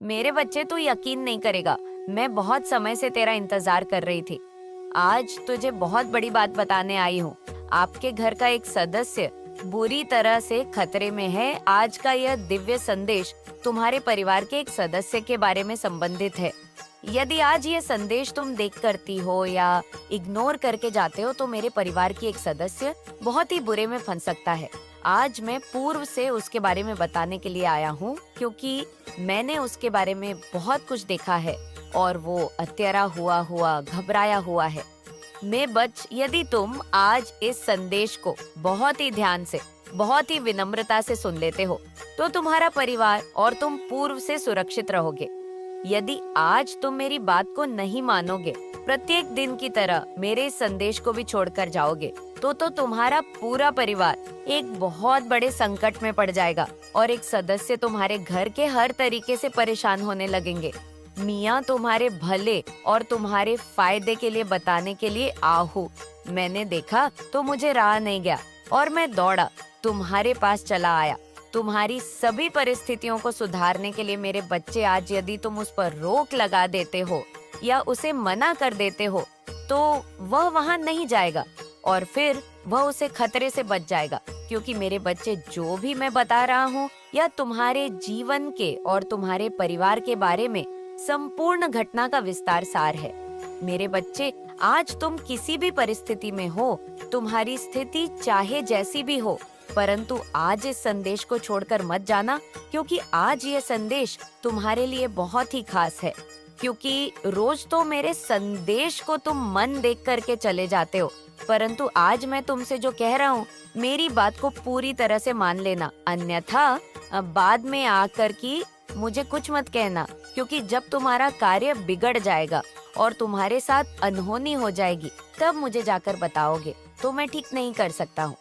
मेरे बच्चे, तू यकीन नहीं करेगा, मैं बहुत समय से तेरा इंतजार कर रही थी। आज तुझे बहुत बड़ी बात बताने आई हूँ। आपके घर का एक सदस्य बुरी तरह से खतरे में है। आज का यह दिव्य संदेश तुम्हारे परिवार के एक सदस्य के बारे में संबंधित है। यदि आज ये संदेश तुम देख करती हो या इग्नोर करके जाते हो तो मेरे परिवार की एक सदस्य बहुत ही बुरे में फंस सकता है। आज मैं पूर्व से उसके बारे में बताने के लिए आया हूँ, क्योंकि मैंने उसके बारे में बहुत कुछ देखा है और वो अत्यरा हुआ हुआ घबराया हुआ है। मैं बच यदि तुम आज इस संदेश को बहुत ही ध्यान से, बहुत ही विनम्रता से सुन लेते हो तो तुम्हारा परिवार और तुम पूर्व से सुरक्षित रहोगे। यदि आज तुम मेरी बात को नहीं मानोगे, प्रत्येक दिन की तरह मेरे इस संदेश को भी छोड़कर जाओगे, तो तुम्हारा पूरा परिवार एक बहुत बड़े संकट में पड़ जाएगा और एक सदस्य तुम्हारे घर के हर तरीके से परेशान होने लगेंगे। मियाँ तुम्हारे भले और तुम्हारे फायदे के लिए बताने के लिए आहू। मैंने देखा तो मुझे रहा नहीं गया और मैं दौड़ा तुम्हारे पास चला आया। तुम्हारी सभी परिस्थितियों को सुधारने के लिए मेरे बच्चे, आज यदि तुम उस पर रोक लगा देते हो या उसे मना कर देते हो तो वह वहां नहीं जाएगा और फिर वह उसे खतरे से बच जाएगा, क्योंकि मेरे बच्चे जो भी मैं बता रहा हूँ या तुम्हारे जीवन के और तुम्हारे परिवार के बारे में संपूर्ण घटना का विस्तार सार है। मेरे बच्चे, आज तुम किसी भी परिस्थिति में हो, तुम्हारी स्थिति चाहे जैसी भी हो, परंतु आज इस संदेश को छोड़कर मत जाना, क्योंकि आज ये संदेश तुम्हारे लिए बहुत ही खास है। क्योंकि रोज तो मेरे संदेश को तुम मन देख करके चले जाते हो, परंतु आज मैं तुमसे जो कह रहा हूँ, मेरी बात को पूरी तरह से मान लेना, अन्यथा बाद में आकर की मुझे कुछ मत कहना, क्योंकि जब तुम्हारा कार्य बिगड़ जाएगा और तुम्हारे साथ अनहोनी हो जाएगी तब मुझे जाकर बताओगे तो मैं ठीक नहीं कर सकता हूँ।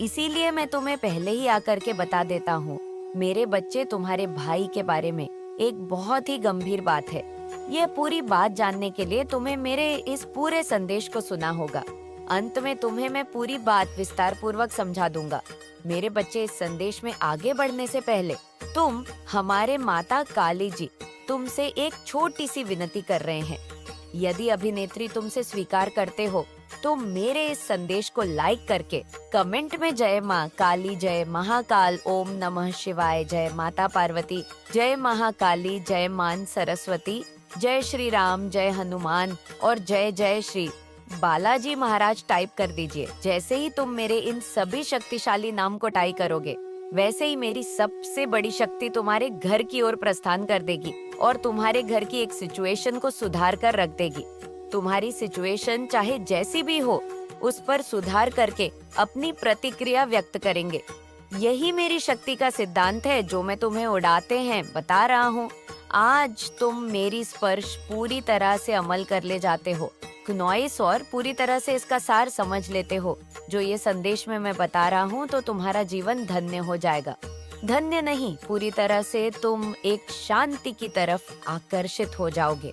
इसीलिए मैं तुम्हें पहले ही आकर के बता देता हूँ। मेरे बच्चे, तुम्हारे भाई के बारे में एक बहुत ही गंभीर बात है। यह पूरी बात जानने के लिए तुम्हें मेरे इस पूरे संदेश को सुना होगा। अंत में तुम्हें मैं पूरी बात विस्तार पूर्वक समझा दूंगा। मेरे बच्चे, इस संदेश में आगे बढ़ने से पहले तुम, हमारे माता काली जी, तुमसे एक छोटी सी विनती कर रहे हैं। यदि अभिनेत्री तुमसे स्वीकार करते हो तो मेरे इस संदेश को लाइक करके कमेंट में जय माँ काली, जय महाकाल, ओम नमः शिवाय, जय माता पार्वती, जय महाकाली, जय मान सरस्वती, जय श्री राम, जय हनुमान और जय जय श्री बालाजी महाराज टाइप कर दीजिए। जैसे ही तुम मेरे इन सभी शक्तिशाली नाम को टाइप करोगे, वैसे ही मेरी सबसे बड़ी शक्ति तुम्हारे घर की ओर प्रस्थान कर देगी और तुम्हारे घर की एक सिचुएशन को सुधार कर रख देगी। तुम्हारी सिचुएशन चाहे जैसी भी हो, उस पर सुधार करके अपनी प्रतिक्रिया व्यक्त करेंगे। यही मेरी शक्ति का सिद्धांत है जो मैं तुम्हें उड़ाते हैं बता रहा हूँ। आज तुम मेरी स्पर्श पूरी तरह से अमल कर ले जाते हो, नॉइस, और पूरी तरह से इसका सार समझ लेते हो जो ये संदेश में मैं बता रहा हूँ, तो तुम्हारा जीवन धन्य हो जाएगा। धन्य नहीं, पूरी तरह से तुम एक शांति की तरफ आकर्षित हो जाओगे।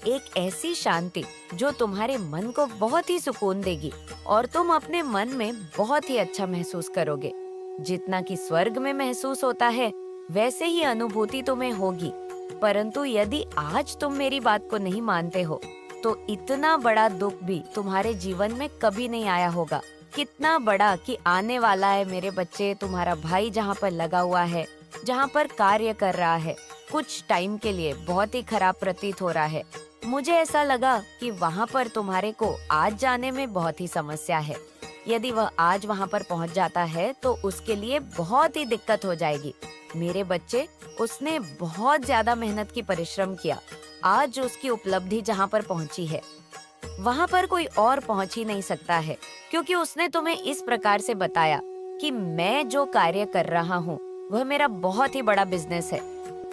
एक ऐसी शांति जो तुम्हारे मन को बहुत ही सुकून देगी और तुम अपने मन में बहुत ही अच्छा महसूस करोगे। जितना कि स्वर्ग में महसूस होता है वैसे ही अनुभूति तुम्हें होगी। परंतु यदि आज तुम मेरी बात को नहीं मानते हो तो इतना बड़ा दुख भी तुम्हारे जीवन में कभी नहीं आया होगा। कितना बड़ा कि आने वाला है मेरे बच्चे। तुम्हारा भाई जहाँ पर लगा हुआ है, जहाँ पर कार्य कर रहा है, कुछ टाइम के लिए बहुत ही खराब प्रतीत हो रहा है। मुझे ऐसा लगा कि वहाँ पर तुम्हारे को आज जाने में बहुत ही समस्या है। यदि वह आज वहाँ पर पहुँच जाता है तो उसके लिए बहुत ही दिक्कत हो जाएगी। मेरे बच्चे, उसने बहुत ज्यादा मेहनत की परिश्रम किया। आज उसकी उपलब्धि जहाँ पर पहुँची है वहाँ पर कोई और पहुँच ही नहीं सकता है, क्योंकि उसने तुम्हें इस प्रकार से बताया कि मैं जो कार्य कर रहा हूँ वह मेरा बहुत ही बड़ा बिजनेस है।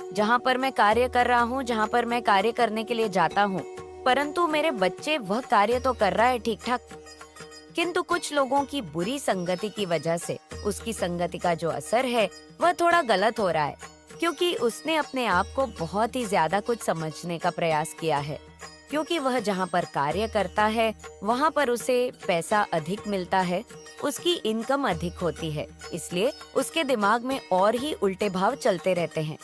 जहाँ पर मैं कार्य कर रहा हूँ, जहाँ पर मैं कार्य करने के लिए जाता हूँ, परंतु मेरे बच्चे, वह कार्य तो कर रहा है ठीक ठाक, किंतु कुछ लोगों की बुरी संगति की वजह से उसकी संगति का जो असर है वह थोड़ा गलत हो रहा है, क्योंकि उसने अपने आप को बहुत ही ज्यादा कुछ समझने का प्रयास किया है। क्योंकि वह जहाँ पर कार्य करता है वहाँ पर उसे पैसा अधिक मिलता है, उसकी इनकम अधिक होती है, इसलिए उसके दिमाग में और ही उल्टे भाव चलते रहते हैं।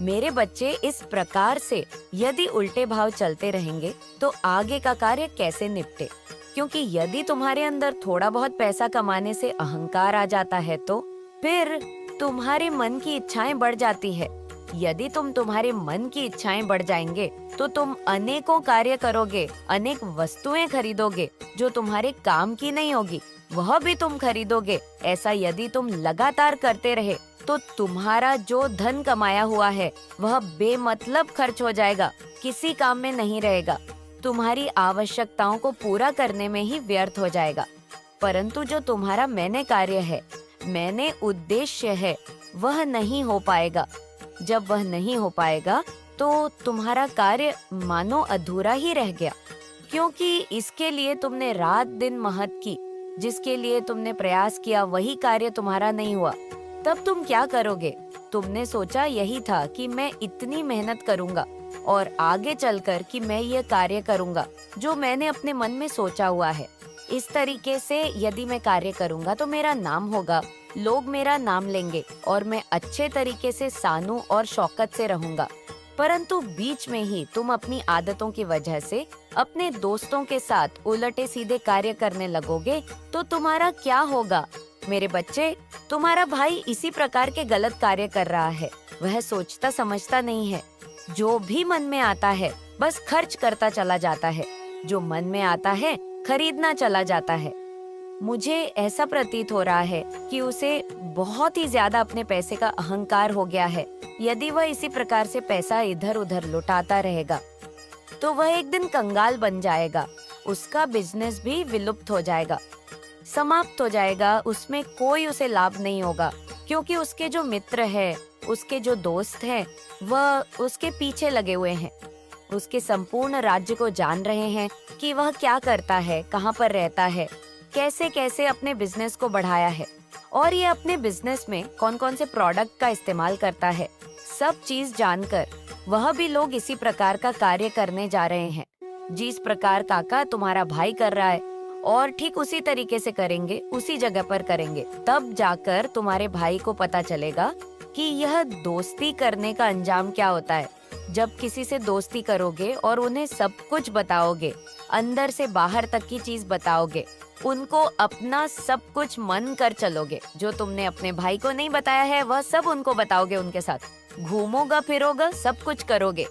मेरे बच्चे इस प्रकार से यदि उल्टे भाव चलते रहेंगे तो आगे का कार्य कैसे निपटे? क्योंकि यदि तुम्हारे अंदर थोड़ा बहुत पैसा कमाने से अहंकार आ जाता है तो फिर तुम्हारे मन की इच्छाएं बढ़ जाती है। यदि तुम्हारे मन की इच्छाएं बढ़ जाएंगे तो तुम अनेकों कार्य करोगे, अनेक वस्तुएं खरीदोगे जो तुम्हारे काम की नहीं होगी, वह भी तुम खरीदोगे। ऐसा यदि तुम लगातार करते रहे तो तुम्हारा जो धन कमाया हुआ है वह बेमतलब खर्च हो जाएगा, किसी काम में नहीं रहेगा, तुम्हारी आवश्यकताओं को पूरा करने में ही व्यर्थ हो जाएगा। परंतु जो तुम्हारा मैंने कार्य है, मैंने उद्देश्य है, वह नहीं हो पाएगा। जब वह नहीं हो पाएगा तो तुम्हारा कार्य मानो अधूरा ही रह गया, क्योंकि इसके लिए तुमने रात दिन मेहनत की, जिसके लिए तुमने प्रयास किया वही कार्य तुम्हारा नहीं हुआ। तब तुम क्या करोगे? तुमने सोचा यही था कि मैं इतनी मेहनत करूंगा और आगे चलकर कि मैं ये कार्य करूंगा जो मैंने अपने मन में सोचा हुआ है। इस तरीके से यदि मैं कार्य करूंगा तो मेरा नाम होगा, लोग मेरा नाम लेंगे और मैं अच्छे तरीके से सानू और शौकत से रहूंगा। परंतु बीच में ही तुम अपनी आदतों की वजह से अपने दोस्तों के साथ उलटे सीधे कार्य करने लगोगे तो तुम्हारा क्या होगा? मेरे बच्चे, तुम्हारा भाई इसी प्रकार के गलत कार्य कर रहा है। वह सोचता समझता नहीं है, जो भी मन में आता है बस खर्च करता चला जाता है, जो मन में आता है खरीदना चला जाता है। मुझे ऐसा प्रतीत हो रहा है कि उसे बहुत ही ज्यादा अपने पैसे का अहंकार हो गया है। यदि वह इसी प्रकार से पैसा इधर उधर लुटाता रहेगा तो वह एक दिन कंगाल बन जाएगा, उसका बिजनेस भी विलुप्त हो जाएगा, समाप्त हो जाएगा, उसमें कोई उसे लाभ नहीं होगा, क्योंकि उसके जो मित्र है, उसके जो दोस्त हैं, वह उसके पीछे लगे हुए हैं, उसके संपूर्ण राज्य को जान रहे हैं कि वह क्या करता है, कहाँ पर रहता है, कैसे कैसे अपने बिजनेस को बढ़ाया है और ये अपने बिजनेस में कौन कौन से प्रोडक्ट का इस्तेमाल करता है। सब चीज जानकर वह भी लोग इसी प्रकार का कार्य करने जा रहे हैं जिस प्रकार काका तुम्हारा भाई कर रहा है, और ठीक उसी तरीके से करेंगे, उसी जगह पर करेंगे। तब जाकर तुम्हारे भाई को पता चलेगा कि यह दोस्ती करने का अंजाम क्या होता है। जब किसी से दोस्ती करोगे और उन्हें सब कुछ बताओगे, अंदर से बाहर तक की चीज बताओगे, उनको अपना सब कुछ मन कर चलोगे, जो तुमने अपने भाई को नहीं बताया है वह सब उनको बताओगे, उनके साथ घूमोगा फिरोगा, सब कुछ करोगे,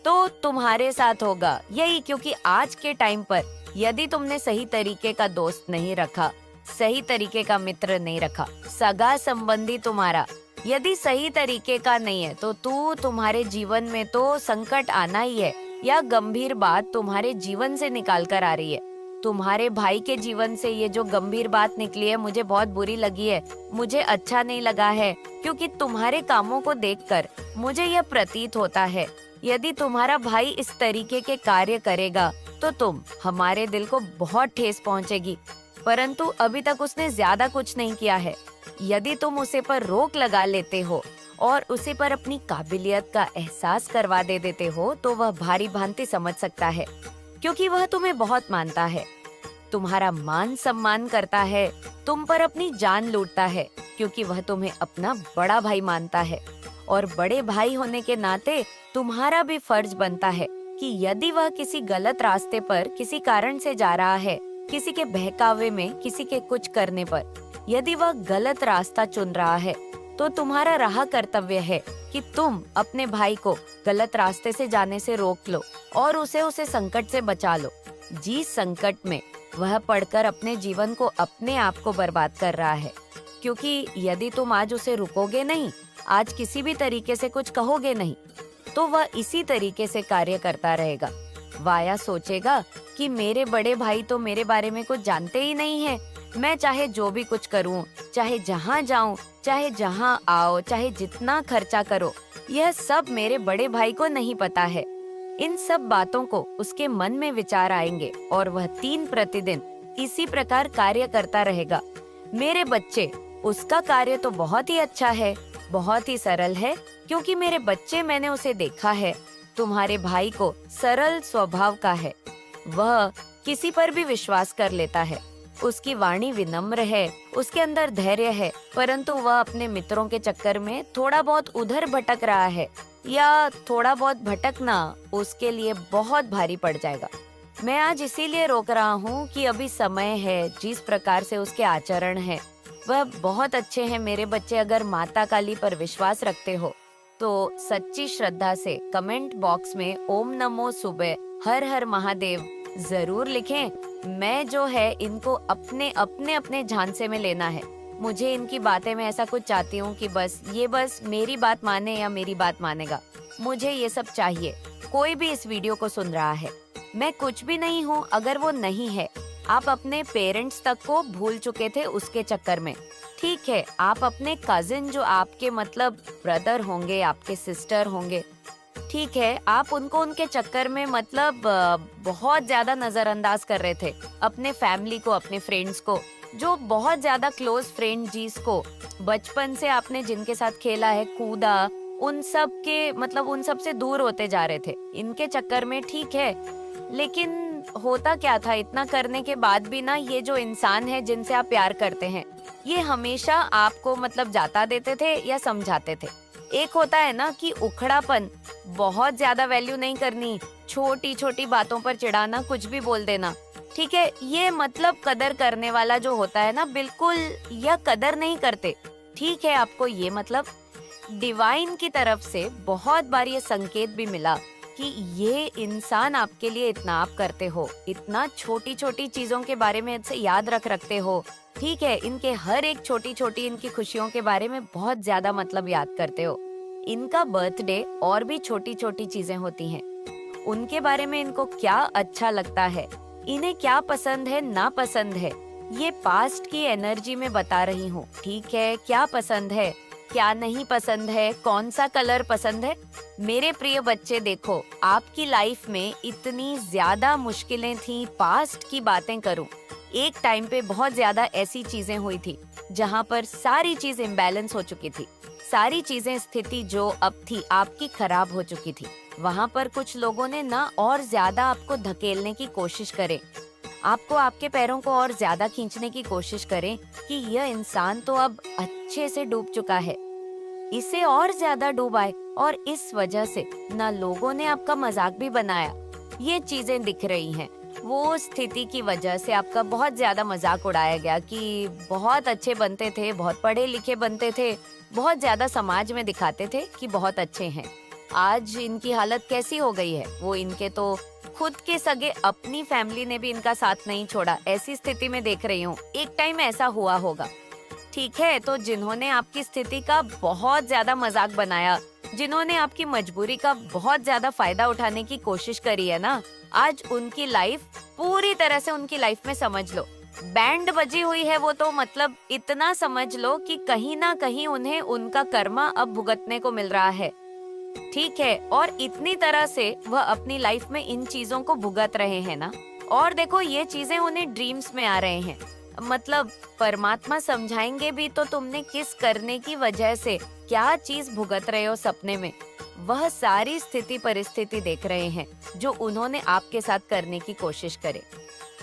तो तुम्हारे साथ होगा यही। क्योंकि आज के टाइम पर यदि तुमने सही तरीके का दोस्त नहीं रखा, सही तरीके का मित्र नहीं रखा, सगा संबंधी तुम्हारा यदि सही तरीके का नहीं है तो तुम्हारे जीवन में तो संकट आना ही है, या गंभीर बात तुम्हारे जीवन से निकाल कर आ रही है। तुम्हारे भाई के जीवन से ये जो गंभीर बात निकली है मुझे बहुत बुरी लगी है, मुझे अच्छा नहीं लगा है, क्योंकि तुम्हारे कामों को देखकर मुझे यह प्रतीत होता है यदि तुम्हारा भाई इस तरीके के कार्य करेगा तो हमारे दिल को बहुत ठेस पहुंचेगी। परंतु अभी तक उसने ज्यादा कुछ नहीं किया है। यदि तुम उसे पर रोक लगा लेते हो और उसे पर अपनी काबिलियत का एहसास करवा देते हो तो वह भारी भांति समझ सकता है, क्योंकि वह तुम्हें बहुत मानता है, तुम्हारा मान सम्मान करता है, तुम पर अपनी जान लूटता है, क्योंकि वह तुम्हें अपना बड़ा भाई मानता है। और बड़े भाई होने के नाते तुम्हारा भी फर्ज बनता है कि यदि वह किसी गलत रास्ते पर किसी कारण से जा रहा है, किसी के बहकावे में, किसी के कुछ करने पर, यदि वह गलत रास्ता चुन रहा है तो तुम्हारा रहा कर्तव्य है कि तुम अपने भाई को गलत रास्ते से जाने से रोक लो और उसे संकट से बचा लो, जिस संकट में वह पड़कर अपने जीवन को, अपने आप को बर्बाद कर रहा है। क्योंकि यदि तुम आज उसे रुकोगे नहीं, आज किसी भी तरीके से कुछ कहोगे नहीं, तो वह इसी तरीके से कार्य करता रहेगा। वाया सोचेगा कि मेरे बड़े भाई तो मेरे बारे में कुछ जानते ही नहीं है, मैं चाहे जो भी कुछ करूं, चाहे जहां जाऊं, चाहे जहां आओ, चाहे जितना खर्चा करो, यह सब मेरे बड़े भाई को नहीं पता है। इन सब बातों को उसके मन में विचार आएंगे और वह दिन प्रतिदिन इसी प्रकार कार्य करता रहेगा। मेरे बच्चे, उसका कार्य तो बहुत ही अच्छा है, बहुत ही सरल है, क्योंकि मेरे बच्चे, मैंने उसे देखा है, तुम्हारे भाई को सरल स्वभाव का है, वह किसी पर भी विश्वास कर लेता है, उसकी वाणी विनम्र है, उसके अंदर धैर्य है, परंतु वह अपने मित्रों के चक्कर में थोड़ा बहुत उधर भटक रहा है, या थोड़ा बहुत भटकना उसके लिए बहुत भारी पड़ जाएगा। मैं आज इसीलिए रोक रहा हूँ कि अभी समय है। जिस प्रकार से उसके आचरण है वह बहुत अच्छे हैं। मेरे बच्चे अगर माता काली पर विश्वास रखते हो तो सच्ची श्रद्धा से कमेंट बॉक्स में ओम नमो सुबह हर हर महादेव जरूर लिखें। मैं जो है इनको अपने अपने अपने झांसे में लेना है। मुझे इनकी बातें में ऐसा कुछ चाहती हूँ कि बस मेरी बात माने या मेरी बात मानेगा, मुझे ये सब चाहिए। कोई भी इस वीडियो को सुन रहा है, मैं कुछ भी नहीं हूँ अगर वो नहीं है। आप अपने पेरेंट्स तक को भूल चुके थे उसके चक्कर में। ठीक है, आप अपने कजिन जो आपके मतलब ब्रदर होंगे, आपके सिस्टर होंगे, ठीक है, आप उनको उनके चक्कर में मतलब बहुत ज्यादा नजरअंदाज कर रहे थे। अपने फैमिली को, अपने फ्रेंड्स को, जो बहुत ज्यादा क्लोज फ्रेंड जिसको बचपन से आपने जिनके साथ खेला है, कूदा, उन सब के मतलब उन सब से दूर होते जा रहे थे इनके चक्कर में। ठीक है, लेकिन होता क्या था, इतना करने के बाद भी ना ये जो इंसान है जिनसे आप प्यार करते हैं, ये हमेशा आपको मतलब जाता देते थे या समझाते थे। एक होता है ना कि उखड़ापन, बहुत ज्यादा वैल्यू नहीं करनी, छोटी छोटी बातों पर चिढ़ाना, कुछ भी बोल देना। ठीक है, ये मतलब कदर करने वाला जो होता है ना, बिल्कुल यह कदर नहीं करते। ठीक है, आपको ये मतलब डिवाइन की तरफ से बहुत बार ये संकेत भी मिला कि ये इंसान आपके लिए इतना आप करते हो, इतना छोटी छोटी चीजों के बारे में इनसे याद रखते हो। ठीक है, इनके हर एक छोटी छोटी इनकी खुशियों के बारे में बहुत ज्यादा मतलब याद करते हो। इनका बर्थडे और भी छोटी छोटी चीजें होती हैं, उनके बारे में इनको क्या अच्छा लगता है, इन्हें क्या पसंद है ना पसंद है, ये पास्ट की एनर्जी में बता रही हूँ। ठीक है, क्या पसंद है, क्या नहीं पसंद है, कौन सा कलर पसंद है। मेरे प्रिय बच्चे, देखो, आपकी लाइफ में इतनी ज्यादा मुश्किलें थी। पास्ट की बातें करूं, एक टाइम पे बहुत ज्यादा ऐसी चीजें हुई थी जहां पर सारी चीज इम्बैलेंस हो चुकी थी। सारी चीजें, स्थिति जो अब थी आपकी खराब हो चुकी थी। वहां पर कुछ लोगों ने ना और ज्यादा आपको धकेलने की कोशिश करे, आपको आपके पैरों को और ज्यादा खींचने की कोशिश करें कि यह इंसान तो अब अच्छे से डूब चुका है, इसे और ज्यादा डूबाए। और इस वजह से ना लोगों ने आपका मजाक भी बनाया। ये चीजें दिख रही हैं। वो स्थिति की वजह से आपका बहुत ज्यादा मजाक उड़ाया गया कि बहुत अच्छे बनते थे, बहुत पढ़े लिखे बनते थे, बहुत ज्यादा समाज में दिखाते थे कि बहुत अच्छे हैं। आज इनकी हालत कैसी हो गई है, वो इनके तो खुद के सगे अपनी फैमिली ने भी इनका साथ नहीं छोड़ा। ऐसी स्थिति में देख रही हूँ, एक टाइम ऐसा हुआ होगा। ठीक है, तो जिन्होंने आपकी स्थिति का बहुत ज्यादा मजाक बनाया, जिन्होंने आपकी मजबूरी का बहुत ज्यादा फायदा उठाने की कोशिश करी है ना, आज उनकी लाइफ पूरी तरह से उनकी लाइफ में समझ लो बैंड बजी हुई है। वो तो मतलब इतना समझ लो कि कहीं ना कहीं उन्हें उनका कर्मा अब भुगतने को मिल रहा है। ठीक है, और इतनी तरह से वह अपनी लाइफ में इन चीजों को भुगत रहे हैं ना। और देखो, ये चीजें उन्हें ड्रीम्स में आ रहे हैं। मतलब परमात्मा समझाएंगे भी तो तुमने किस करने की वजह से क्या चीज भुगत रहे हो सपने में, वह सारी स्थिति परिस्थिति देख रहे हैं जो उन्होंने आपके साथ करने की कोशिश करे,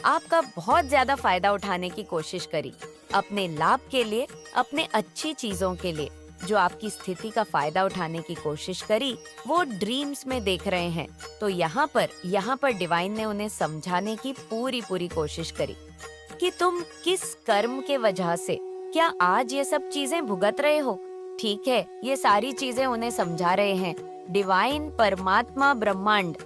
आपका बहुत ज्यादा फायदा उठाने की कोशिश करी, अपने लाभ के लिए, अपने अच्छी चीजों के लिए। जो आपकी स्थिति का फायदा उठाने की कोशिश करी, वो ड्रीम्स में देख रहे हैं। तो यहाँ पर डिवाइन ने उन्हें समझाने की पूरी कोशिश करी कि तुम किस कर्म के वजह से क्या आज ये सब चीजें भुगत रहे हो। ठीक है, ये सारी चीजें उन्हें समझा रहे हैं। डिवाइन, परमात्मा, ब्रह्मांड,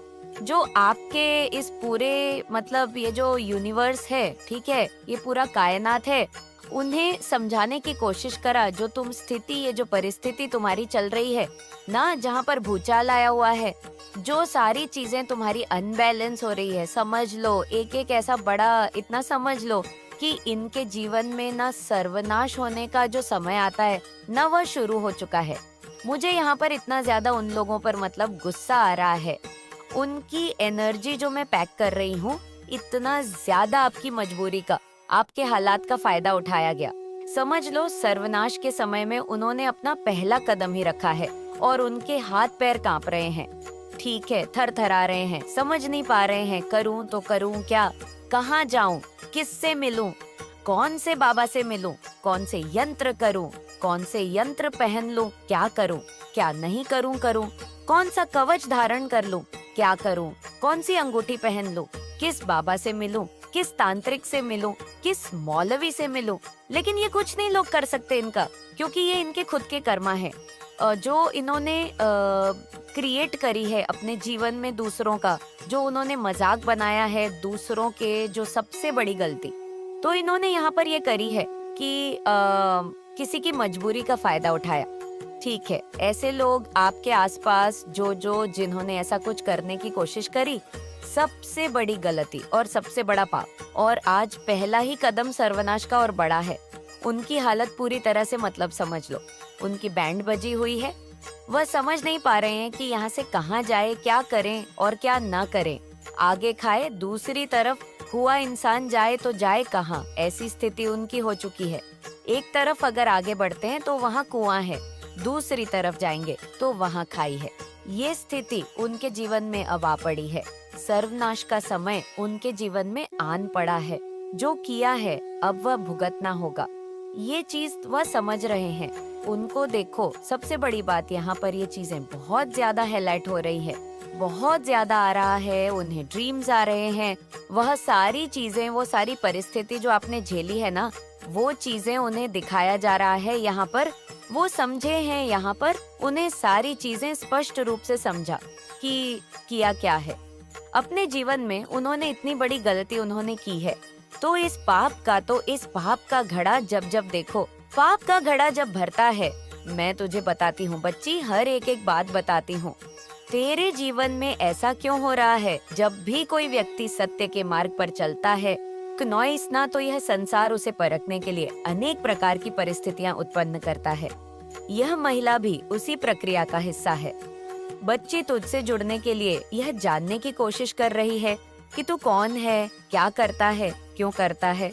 जो आपके इस पूरे मतलब ये जो यूनिवर्स है, ठीक है, ये पूरा कायनात है, उन्हें समझाने की कोशिश करा। जो तुम स्थिति, ये जो परिस्थिति तुम्हारी चल रही है ना, जहाँ पर भूचाल आया हुआ है, जो सारी चीजें तुम्हारी अनबैलेंस हो रही है, समझ लो एक एक ऐसा बड़ा, इतना समझ लो कि इनके जीवन में ना सर्वनाश होने का जो समय आता है ना, वह शुरू हो चुका है। मुझे यहाँ पर इतना ज्यादा उन लोगों पर मतलब गुस्सा आ रहा है, उनकी एनर्जी जो मैं पैक कर रही हूँ, इतना ज्यादा आपकी मजबूरी का, आपके हालात का फायदा उठाया गया। समझ लो सर्वनाश के समय में उन्होंने अपना पहला कदम ही रखा है और उनके हाथ पैर कांप रहे हैं। ठीक है, थरथरा रहे हैं, समझ नहीं पा रहे हैं, करूं तो करूं क्या, कहाँ जाऊं, किससे मिलूं, कौन से बाबा से मिलूं, कौन से यंत्र करूं, कौन से यंत्र पहन लूं, क्या करूं, क्या नहीं करूं। कौन सा कवच धारण कर लूं, क्या करूं, कौन सी अंगूठी पहन लूं, किस बाबा से मिलूं, किस तांत्रिक से मिलूं, किस मौलवी से मिलूं। लेकिन ये कुछ नहीं लोग कर सकते इनका, क्योंकि ये इनके खुद के कर्मा है जो इन्होंने क्रिएट करी है अपने जीवन में दूसरों का, जो उन्होंने मजाक बनाया है दूसरों के, जो सबसे बड़ी गलती तो इन्होंने यहाँ पर ये करी है कि किसी की मजबूरी का फायदा उठाया। ठीक है, ऐसे लोग आपके आसपास जो जिन्होंने ऐसा कुछ करने की कोशिश करी, सबसे बड़ी गलती और सबसे बड़ा पाप, और आज पहला ही कदम सर्वनाश का और बड़ा है। उनकी हालत पूरी तरह से मतलब समझ लो, उनकी बैंड बजी हुई है, वह समझ नहीं पा रहे हैं कि यहाँ से कहाँ जाए, क्या करें और क्या ना करें। आगे खाए दूसरी तरफ हुआ इंसान जाए तो जाए कहाँ, ऐसी स्थिति उनकी हो चुकी है। एक तरफ अगर आगे बढ़ते हैं तो वहाँ कुआं है, दूसरी तरफ जाएंगे तो वहाँ खाई है। ये स्थिति उनके जीवन में अब आ पड़ी है। सर्वनाश का समय उनके जीवन में आन पड़ा है। जो किया है अब वह भुगतना होगा। ये चीज वह समझ रहे हैं। उनको देखो, सबसे बड़ी बात यहाँ पर ये चीजें बहुत ज्यादा हाईलाइट हो रही है, बहुत ज्यादा आ रहा है, उन्हें ड्रीम्स आ रहे हैं। वह सारी चीजें, वो सारी परिस्थिति जो आपने झेली है ना, वो चीजें उन्हें दिखाया जा रहा है यहाँ पर। वो समझे हैं यहाँ पर, उन्हें सारी चीजें स्पष्ट रूप से समझा कि किया क्या है। अपने जीवन में उन्होंने इतनी बड़ी गलती उन्होंने की है, तो इस पाप का घड़ा जब देखो, पाप का घड़ा जब भरता है, मैं तुझे बताती हूँ बच्ची, हर एक बात बताती हूँ। तेरे जीवन में ऐसा क्यों हो रहा है? जब भी कोई व्यक्ति सत्य के मार्ग पर चलता है, नॉइस ना तो यह संसार उसे परखने के लिए अनेक प्रकार की परिस्थितियां उत्पन्न करता है। यह महिला भी उसी प्रक्रिया का हिस्सा है। बच्ची तुझसे जुड़ने के लिए यह जानने की कोशिश कर रही है कि तू कौन है, क्या करता है, क्यों करता है।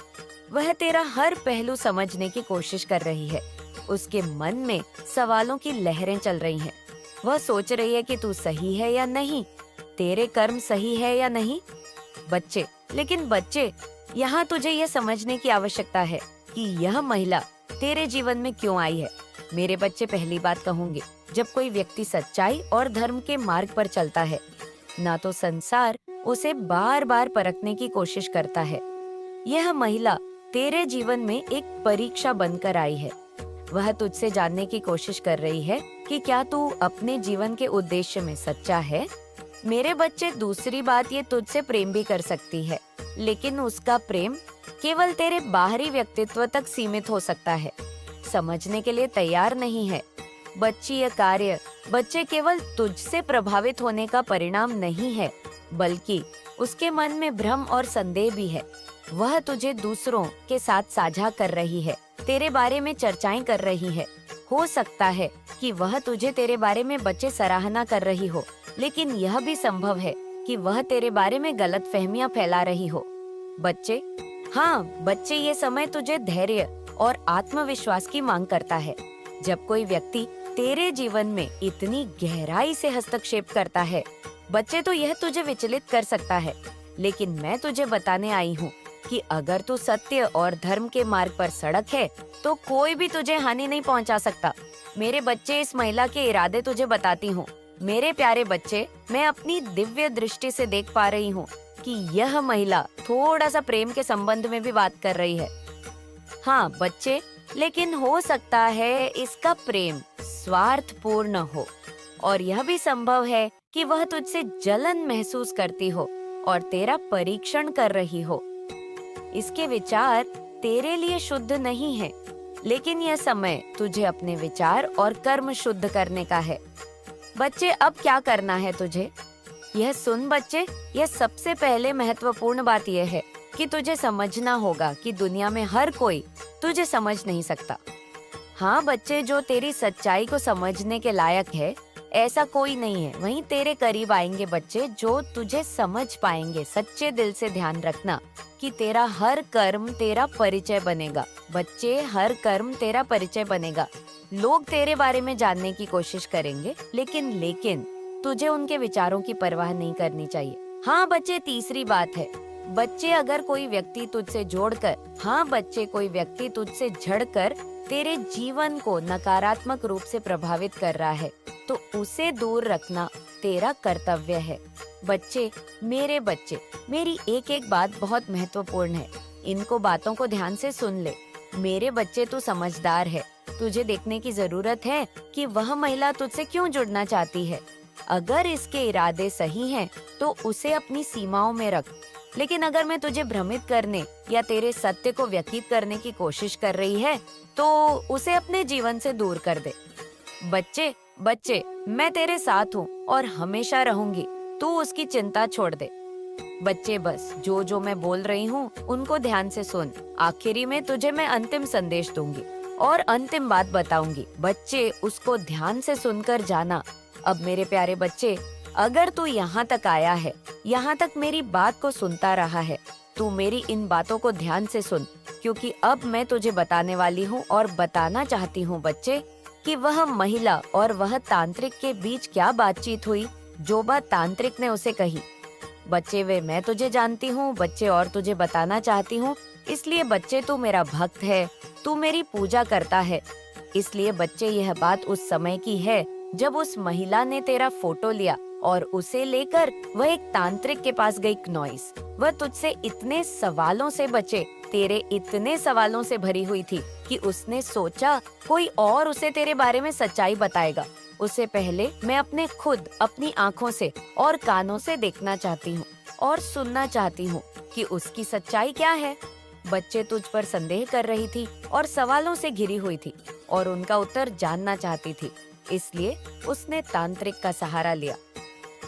वह तेरा हर पहलू समझने की कोशिश कर रही है। उसके मन में सवालों की लहरें चल रही हैं। वह सोच रही है कि तू सही है या नहीं, तेरे कर्म सही है या नहीं। लेकिन बच्चे, यहाँ तुझे यह समझने की आवश्यकता है कि यह महिला तेरे जीवन में क्यों आई है। मेरे बच्चे, पहली बात कहूंगी, जब कोई व्यक्ति सच्चाई और धर्म के मार्ग पर चलता है, ना तो संसार उसे बार बार परखने की कोशिश करता है। यह महिला तेरे जीवन में एक परीक्षा बनकर आई है। वह तुझसे जानने की कोशिश कर रही है कि क्या तू अपने जीवन के उद्देश्य में सच्चा है। मेरे बच्चे, दूसरी बात, ये तुझसे प्रेम भी कर सकती है, लेकिन उसका प्रेम केवल तेरे बाहरी व्यक्तित्व तक सीमित हो सकता है। समझने के लिए तैयार नहीं है बच्ची, यह कार्य बच्चे केवल तुझसे प्रभावित होने का परिणाम नहीं है, बल्कि उसके मन में भ्रम और संदेह भी है। वह तुझे दूसरों के साथ साझा कर रही है, तेरे बारे में चर्चाएं कर रही है। हो सकता है कि वह तुझे तेरे बारे में बच्चे सराहना कर रही हो, लेकिन यह भी संभव है कि वह तेरे बारे में गलत फहमियां फैला रही हो। बच्चे, हाँ बच्चे, ये समय तुझे धैर्य और आत्मविश्वास की मांग करता है। जब कोई व्यक्ति तेरे जीवन में इतनी गहराई से हस्तक्षेप करता है, बच्चे, तो यह तुझे विचलित कर सकता है। लेकिन मैं तुझे बताने आई हूँ कि अगर तू सत्य और धर्म के मार्ग पर सड़क है, तो कोई भी तुझे हानि नहीं पहुँचा सकता। मेरे बच्चे, इस महिला के इरादे तुझे बताती हूँ। मेरे प्यारे बच्चे, मैं अपनी दिव्य दृष्टि से देख पा रही हूँ कि यह महिला थोड़ा सा प्रेम के संबंध में भी बात कर रही है। हाँ बच्चे, लेकिन हो सकता है इसका प्रेम स्वार्थपूर्ण हो, और यह भी संभव है कि वह तुझसे जलन महसूस करती हो और तेरा परीक्षण कर रही हो। इसके विचार तेरे लिए शुद्ध नहीं है, लेकिन यह समय तुझे अपने विचार और कर्म शुद्ध करने का है। बच्चे, अब क्या करना है तुझे? यह सुन बच्चे, यह सबसे पहले महत्वपूर्ण बात यह है कि तुझे समझना होगा कि दुनिया में हर कोई तुझे समझ नहीं सकता। हाँ बच्चे, जो तेरी सच्चाई को समझने के लायक है, ऐसा कोई नहीं है। वहीं तेरे करीब आएंगे बच्चे जो तुझे समझ पाएंगे। सच्चे दिल से ध्यान रखना कि तेरा हर कर्म तेरा परिचय बनेगा। बच्चे, हर कर्म तेरा परिचय बनेगा। लोग तेरे बारे में जानने की कोशिश करेंगे, लेकिन तुझे उनके विचारों की परवाह नहीं करनी चाहिए। हाँ बच्चे, तीसरी बात है, बच्चे अगर कोई व्यक्ति तुझसे जोड़कर, हाँ बच्चे कोई व्यक्ति तुझसे झड़कर तेरे जीवन को नकारात्मक रूप से प्रभावित कर रहा है, तो उसे दूर रखना तेरा कर्तव्य है। बच्चे, मेरी एक एक बात बहुत महत्वपूर्ण है। इनको बातों को ध्यान से सुन ले। मेरे बच्चे, तू समझदार है। तुझे देखने की जरूरत है कि वह महिला तुझसे क्यों जुड़ना चाहती है। अगर इसके इरादे सही हैं, तो उसे अपनी सीमाओं में रख। लेकिन अगर मैं तुझे भ्रमित करने या तेरे सत्य को व्यतीत करने की कोशिश कर रही है, तो उसे अपने जीवन से दूर कर दे। बच्चे, मैं तेरे साथ हूँ और हमेशा रहूंगी। तू उसकी चिंता छोड़ दे। बच्चे, बस जो मैं बोल रही हूँ उनको ध्यान से सुन। आखिरी में तुझे मैं अंतिम संदेश दूंगी और अंतिम बात बताऊंगी। बच्चे, उसको ध्यान से सुनकर जाना। अब मेरे प्यारे बच्चे, अगर तू यहाँ तक आया है, यहाँ तक मेरी बात को सुनता रहा है, तू मेरी इन बातों को ध्यान से सुन, क्योंकि अब मैं तुझे बताने वाली हूँ और बताना चाहती हूँ बच्चे, कि वह महिला और वह तांत्रिक के बीच क्या बातचीत हुई, जो बात तांत्रिक ने उसे कही। बच्चे, वे मैं तुझे जानती हूँ बच्चे, और तुझे बताना चाहती हूँ। इसलिए बच्चे, तू मेरा भक्त है, तू मेरी पूजा करता है। इसलिए बच्चे, यह बात उस समय की है जब उस महिला ने तेरा फोटो लिया और उसे लेकर वह एक तांत्रिक के पास गई क्नॉइस। वह तुझसे इतने सवालों से बचे, तेरे इतने सवालों से भरी हुई थी कि उसने सोचा कोई और उसे तेरे बारे में सच्चाई बताएगा। उससे पहले मैं अपनी आंखों से और कानों से देखना चाहती हूँ और सुनना चाहती हूँ कि उसकी सच्चाई क्या है। बच्चे, तुझ पर संदेह कर रही थी और सवालों से घिरी हुई थी और उनका उत्तर जानना चाहती थी। इसलिए उसने तांत्रिक का सहारा लिया।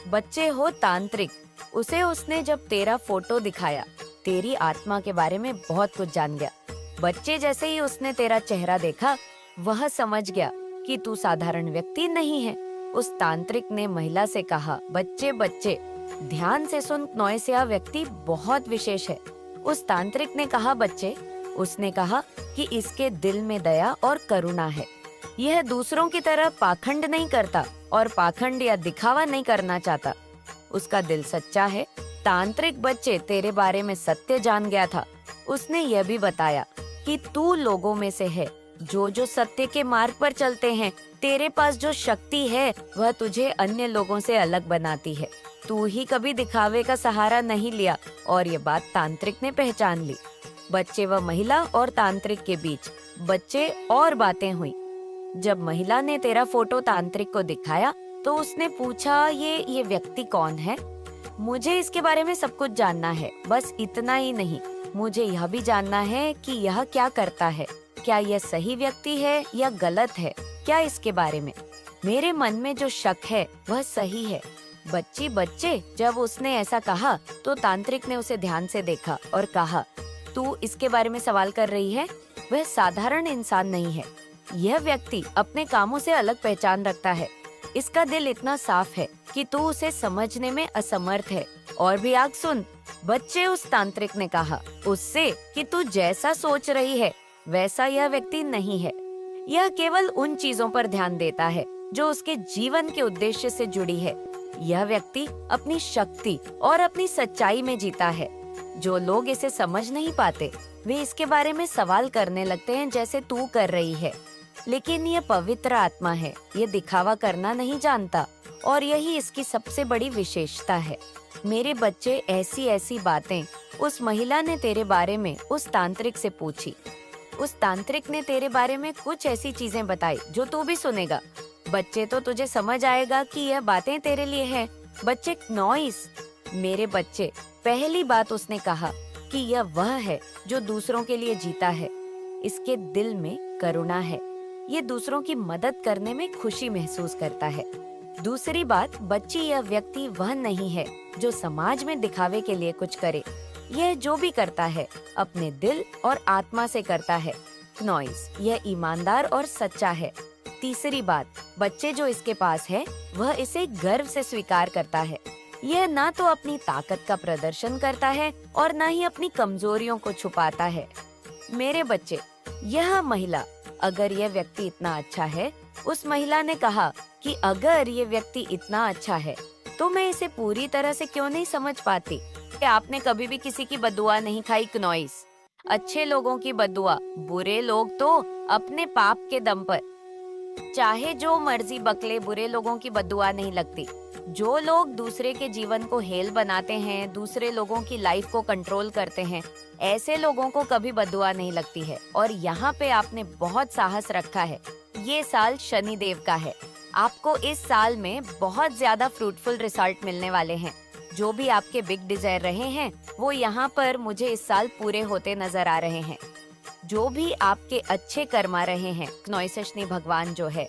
बच्चे हो तांत्रिक, उसे उसने जब तेरा फोटो दिखाया, तेरी आत्मा के बारे में बहुत कुछ जान गया। बच्चे, जैसे ही उसने तेरा चेहरा देखा, वह समझ गया कि तू साधारण व्यक्ति नहीं है। उस तांत्रिक ने महिला से कहा, बच्चे ध्यान से सुन, नॉयसिया व्यक्ति बहुत विशेष है। उस तांत्रिक ने कहा, उसने कहा कि इसके दिल में दया और करुणा है। यह दूसरों की तरह पाखंड नहीं करता और पाखंड या दिखावा नहीं करना चाहता। उसका दिल सच्चा है। तांत्रिक, बच्चे तेरे बारे में सत्य जान गया था। उसने यह भी बताया कि तू लोगों में से है जो सत्य के मार्ग पर चलते हैं। तेरे पास जो शक्ति है वह तुझे अन्य लोगों से अलग बनाती है। तू ही कभी दिखावे का सहारा नहीं लिया, और ये बात तांत्रिक ने पहचान ली। बच्चे, वह महिला और तांत्रिक के बीच और बातें हुई। जब महिला ने तेरा फोटो तांत्रिक को दिखाया, तो उसने पूछा, ये व्यक्ति कौन है? मुझे इसके बारे में सब कुछ जानना है। बस इतना ही नहीं, मुझे यह भी जानना है कि यह क्या करता है। क्या यह सही व्यक्ति है या गलत है? क्या इसके बारे में मेरे मन में जो शक है वह सही है? बच्चे, जब उसने ऐसा कहा तो तांत्रिक ने उसे ध्यान से देखा और कहा, तू इसके बारे में सवाल कर रही है? वह साधारण इंसान नहीं है। यह व्यक्ति अपने कामों से अलग पहचान रखता है। इसका दिल इतना साफ है कि तू उसे समझने में असमर्थ है। और भी आग सुन। बच्चे, उस तांत्रिक ने कहा उससे कि तू जैसा सोच रही है वैसा यह व्यक्ति नहीं है। यह केवल उन चीजों पर ध्यान देता है जो उसके जीवन के उद्देश्य से जुड़ी है। यह व्यक्ति अपनी शक्ति और अपनी सच्चाई में जीता है। जो लोग इसे समझ नहीं पाते, वे इसके बारे में सवाल करने लगते हैं, जैसे तू कर रही है। लेकिन यह पवित्र आत्मा है, ये दिखावा करना नहीं जानता, और यही इसकी सबसे बड़ी विशेषता है। मेरे बच्चे, ऐसी बातें उस महिला ने तेरे बारे में उस तांत्रिक से पूछी। उस तांत्रिक ने तेरे बारे में कुछ ऐसी चीजें बताई जो तू भी सुनेगा। बच्चे, तो तुझे समझ आएगा कि यह बातें तेरे लिए हैं। बच्चे, नॉइस। मेरे बच्चे, पहली बात उसने कहा कि यह वह है जो दूसरों के लिए जीता है। इसके दिल में करुणा है। ये दूसरों की मदद करने में खुशी महसूस करता है। दूसरी बात, बच्ची, यह व्यक्ति वह नहीं है जो समाज में दिखावे के लिए कुछ करे। यह जो भी करता है अपने दिल और आत्मा से करता है। नॉइस, यह ईमानदार और सच्चा है। तीसरी बात, बच्चे, जो इसके पास है वह इसे गर्व से स्वीकार करता है। यह ना तो अपनी ताकत का प्रदर्शन करता है और ना ही अपनी कमजोरियों को छुपाता है। मेरे बच्चे, यह महिला, अगर यह व्यक्ति इतना अच्छा है, उस महिला ने कहा कि अगर ये व्यक्ति इतना अच्छा है तो मैं इसे पूरी तरह से क्यों नहीं समझ पाती। आपने कभी भी किसी की बद्दुआ नहीं खाई क्नॉइस। अच्छे लोगों की बद्दुआ, बुरे लोग तो अपने पाप के दम पर चाहे जो मर्जी बकले, बुरे लोगों की बद्दुआ नहीं लगती। जो लोग दूसरे के जीवन को हेल बनाते हैं, दूसरे लोगों की लाइफ को कंट्रोल करते हैं, ऐसे लोगों को कभी बद्दुआ नहीं लगती है। और यहाँ पे आपने बहुत साहस रखा है। ये साल शनि देव का है। आपको इस साल में बहुत ज्यादा फ्रूटफुल रिजल्ट मिलने वाले हैं। जो भी आपके बिग डिजायर रहे हैं वो यहाँ पर मुझे इस साल पूरे होते नजर आ रहे हैं। जो भी आपके अच्छे कर्मा रहे हैं, क्नॉइसशनी भगवान जो है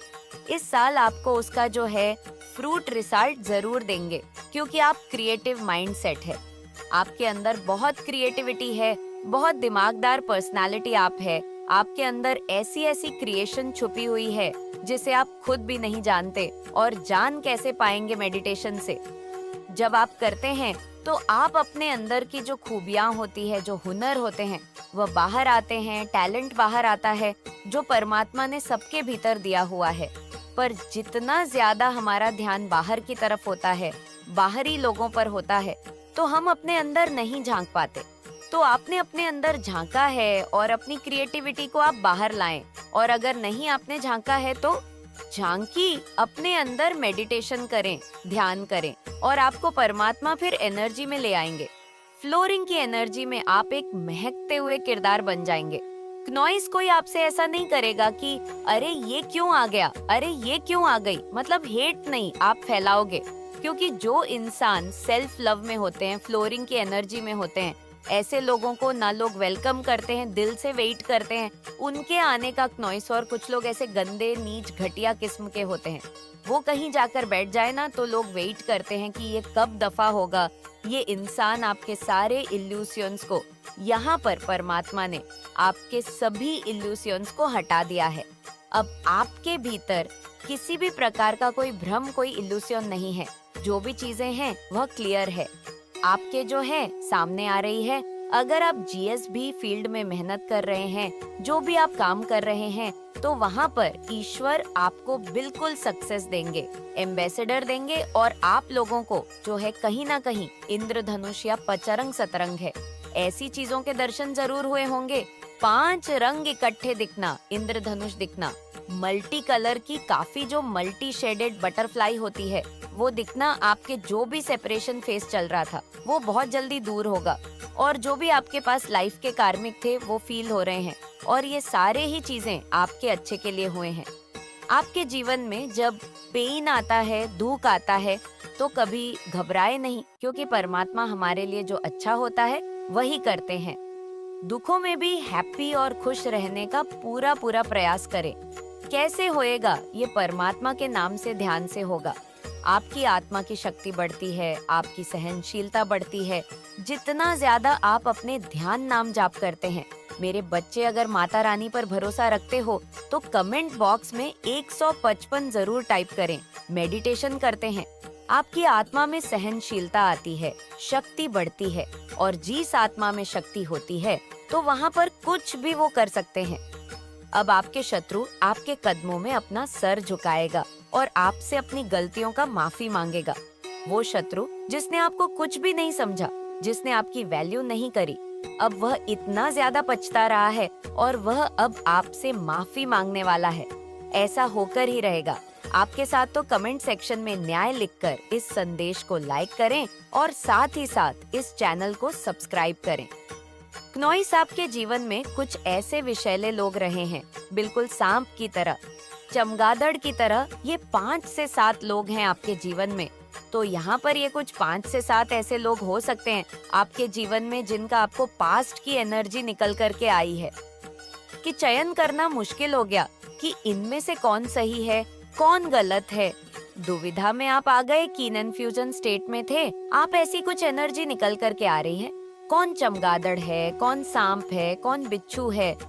इस साल आपको उसका जो है फ्रूट रिजल्ट जरूर देंगे, क्योंकि आप क्रिएटिव माइंडसेट है। आपके अंदर बहुत क्रिएटिविटी है, बहुत दिमागदार पर्सनालिटी आप है। आपके अंदर ऐसी ऐसी क्रिएशन छुपी हुई है जिसे आप खुद भी नहीं जानते, और जान कैसे पाएंगे मेडिटेशन से। जब आप करते हैं तो आप अपने अंदर की जो खूबियां होती है, जो हुनर होते हैं, वह बाहर आते हैं, टैलेंट बाहर आता है जो परमात्मा ने सबके भीतर दिया हुआ है। पर जितना ज्यादा हमारा ध्यान बाहर की तरफ होता है, बाहरी लोगों पर होता है, तो हम अपने अंदर नहीं झांक पाते। तो आपने अपने अंदर झांका है और अपनी क्रिएटिविटी को आप बाहर लाएं। और अगर नहीं आपने झांका है तो झांकी अपने अंदर मेडिटेशन करें, ध्यान करें, और आपको परमात्मा फिर एनर्जी में ले आएंगे। फ्लोरिंग की एनर्जी में आप एक महकते हुए किरदार बन जाएंगे। नॉइस कोई आपसे ऐसा नहीं करेगा कि अरे ये क्यों आ गया, अरे ये क्यों आ गई, मतलब हेट नहीं आप फैलाओगे। क्योंकि जो इंसान सेल्फ लव में होते हैं, फ्लोरिंग की एनर्जी में होते हैं, ऐसे लोगों को ना लोग वेलकम करते हैं, दिल से वेट करते हैं उनके आने का नॉइस। और कुछ लोग ऐसे गंदे, नीच, घटिया किस्म के होते हैं, वो कहीं जाकर बैठ जाए ना तो लोग वेट करते हैं कि ये कब दफा होगा। ये इंसान आपके सारे इल्यूशंस को, यहाँ पर परमात्मा ने आपके सभी इल्यूशंस को हटा दिया है। अब आपके भीतर किसी भी प्रकार का कोई भ्रम, कोई इल्यूशन नहीं है। जो भी चीजें हैं वह क्लियर है, आपके जो है सामने आ रही है। अगर आप जीएसबी फील्ड में मेहनत कर रहे हैं, जो भी आप काम कर रहे हैं, तो वहाँ पर ईश्वर आपको बिल्कुल सक्सेस देंगे, एम्बेसडर देंगे। और आप लोगों को जो है कहीं ना कहीं इंद्रधनुष या पचरंग सतरंग है, ऐसी चीजों के दर्शन जरूर हुए होंगे। 5 रंग इकट्ठे दिखना, इंद्रधनुष दिखना, मल्टी कलर की काफी जो मल्टी शेडेड बटरफ्लाई होती है वो दिखना, आपके जो भी सेपरेशन फेस चल रहा था वो बहुत जल्दी दूर होगा। और जो भी आपके पास लाइफ के कार्मिक थे वो फील हो रहे हैं। और ये सारे ही चीजें आपके अच्छे के लिए हुए हैं। आपके जीवन में जब पेन आता है, दुख आता है, तो कभी घबराए नहीं, क्योंकि परमात्मा हमारे लिए जो अच्छा होता है वही करते हैं। दुखों में भी हैप्पी और खुश रहने का पूरा पूरा प्रयास करें। कैसे होएगा? ये परमात्मा के नाम से, ध्यान से होगा। आपकी आत्मा की शक्ति बढ़ती है, आपकी सहनशीलता बढ़ती है जितना ज्यादा आप अपने ध्यान नाम जाप करते हैं। मेरे बच्चे, अगर माता रानी पर भरोसा रखते हो तो कमेंट बॉक्स में 155 जरूर टाइप करें। मेडिटेशन करते हैं, आपकी आत्मा में सहनशीलता आती है, शक्ति बढ़ती है। और जिस आत्मा में शक्ति होती है तो वहाँ पर कुछ भी वो कर सकते हैं। अब आपके शत्रु आपके कदमों में अपना सर झुकाएगा और आपसे अपनी गलतियों का माफी मांगेगा। वो शत्रु जिसने आपको कुछ भी नहीं समझा, जिसने आपकी वैल्यू नहीं करी, अब वह इतना ज्यादा पछता रहा है और वह अब आपसे माफी मांगने वाला है। ऐसा होकर ही रहेगा। आपके साथ तो कमेंट सेक्शन में न्याय लिखकर इस संदेश को लाइक करें और साथ ही साथ इस चैनल को सब्सक्राइब करें। क्नॉइस आपके जीवन में कुछ ऐसे विषैले लोग रहे हैं, बिल्कुल सांप की तरह, चमगादड़ की तरह। ये 5 से 7 लोग हैं आपके जीवन में। तो यहाँ पर ये कुछ 5 से 7 ऐसे लोग हो सकते हैं आपके जीवन में जिनका आपको पास्ट की एनर्जी निकल करके आई है, कि चयन करना मुश्किल हो गया कि इनमें से कौन सही है, कौन गलत है। दुविधा में आप आ गए, की कन्फ्यूजन स्टेट में थे आप। ऐसी कुछ एनर्जी निकल करके आ रही है। कौन चमगादड़ है, कौन सांप है, कौन बिच्छू है,